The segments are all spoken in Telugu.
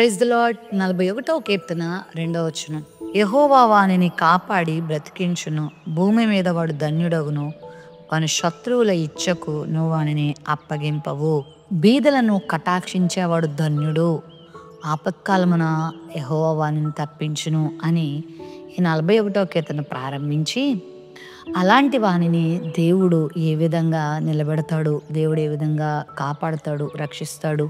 Praise the lord. 41వ కీర్తన 2వ వచనం. యెహోవా వానిని కాపాడి బ్రతికించును, భూమి మీద వాడు ధన్యుడగును, వాని శత్రువుల ఇచ్చకు నువ్వు వానిని అప్పగింపవు. బీదలను కటాక్షించేవాడు ధన్యుడు, ఆపత్కాలమున యెహోవా వానిని తప్పించును అని ఈ 41వ కీర్తన ప్రారంభించి, అలాంటి వానిని దేవుడు ఏ విధంగా నిలబెడతాడు, దేవుడు ఏ విధంగా కాపాడతాడు, రక్షిస్తాడు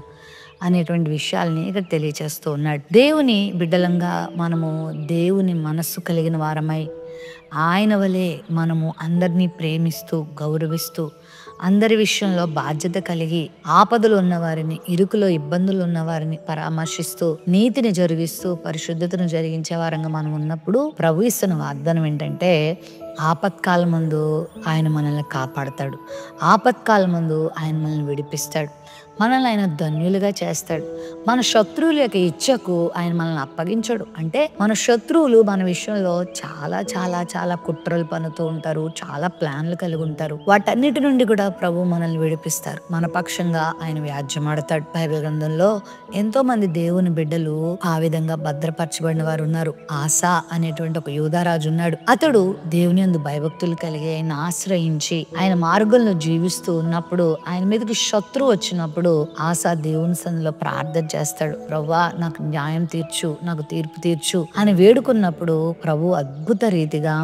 అనేటువంటి విషయాల్ని ఇక్కడ తెలియచేస్తూ ఉన్నాడు. దేవుని బిడ్డలంగా మనము దేవుని మనస్సు కలిగిన వారమై ఆయన వలె మనము అందరినీ ప్రేమిస్తూ, గౌరవిస్తూ, అందరి విషయంలో బాధ్యత కలిగి, ఆపదలు ఉన్నవారిని, ఇరుకులో ఇబ్బందులు ఉన్నవారిని పరామర్శిస్తూ, నీతిని జరిగిస్తూ, పరిశుద్ధతను జరిగించే వారంగా మనం ఉన్నప్పుడు ప్రభు ఇస్తున్న వాగ్దానం ఏంటంటే, ఆపత్కాలం ముందు ఆయన మనల్ని కాపాడతాడు, ఆపత్కాలం ముందు ఆయన మనల్ని విడిపిస్తాడు, మనల్ని ఆయన ధన్యులుగా చేస్తాడు. మన శత్రువుల యొక్క ఇచ్చకు ఆయన మనల్ని అప్పగించడు. అంటే మన శత్రువులు మన విషయంలో చాలా చాలా చాలా కుట్రలు పన్నుతూ ఉంటారు, చాలా ప్లాన్లు కలిగి ఉంటారు. వాటన్నిటి నుండి కూడా ప్రభు మనల్ని విడిపిస్తారు, మన పక్షంగా ఆయన వ్యాజ్యమాడతాడు. బైబిల్ గ్రంథంలో ఎంతో మంది దేవుని బిడ్డలు ఆ విధంగా భద్రపరచబడిన వారు ఉన్నారు. ఆసా అనేటువంటి ఒక యూదారాజు ఉన్నాడు. అతడు దేవుని యందు భయభక్తులు కలిగి ఆయన ఆశ్రయించి ఆయన మార్గంలో జీవిస్తూ ఉన్నప్పుడు ఆయన మీదకి శత్రువు వచ్చినప్పుడు ఆసా దేవుని సన్నిధిలో ప్రార్థన చేస్తాడు. ప్రభువా నాకు న్యాయం తీర్చు, నాకు తీర్పు తీర్చు అని వేడుకున్నప్పుడు ప్రభు అద్భుత రీతిగా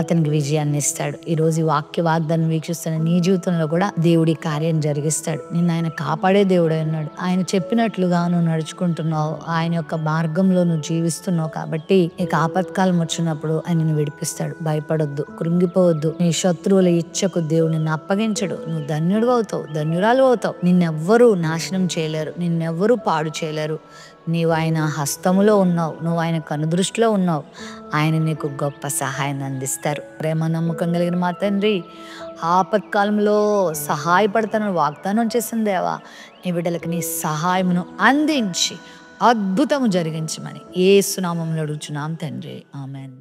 అతనికి విజయాన్ని ఇస్తాడు. ఈ రోజు ఈ వాక్య వాగ్దానం వీక్షిస్తున్న నీ జీవితంలో కూడా దేవుడి కార్యం జరిగిస్తాడు. నిన్ను ఆయన కాపాడే దేవుడు అన్నాడు. ఆయన చెప్పినట్లుగా నువ్వు నడుచుకుంటున్నావు, ఆయన యొక్క మార్గంలో నువ్వు జీవిస్తున్నావు కాబట్టి నీకు ఆపత్కాలం వచ్చినప్పుడు ఆయన నిన్ను విడిపిస్తాడు. భయపడొద్దు, కృంగిపోవద్దు. నీ శత్రువుల ఇచ్చకు దేవుడు నిన్ను అప్పగించడు. నువ్వు ధన్యుడు అవుతావు, ధన్యురాలు అవుతావు. నిన్నెవ్వరూ నాశనం చేయలేరు, నిన్నెవ్వరూ పాడు చేయలేరు. నీవు ఆయన హస్తములో ఉన్నావు, నువ్వు ఆయన కనుదృష్టిలో ఉన్నావు. ఆయన నీకు గొప్ప సహాయాన్ని అందిస్తారు. ప్రేమ నమ్మకం కలిగిన మా తండ్రి, ఆపత్కాలంలో సహాయపడతానని వాగ్దానం చేసిన దేవా, నీ బిడ్డలకు నీ సహాయమును అందించి అద్భుతము జరిగించమని యేసు నామములో అడుగుచున్నాం తండ్రి. ఆమెన్.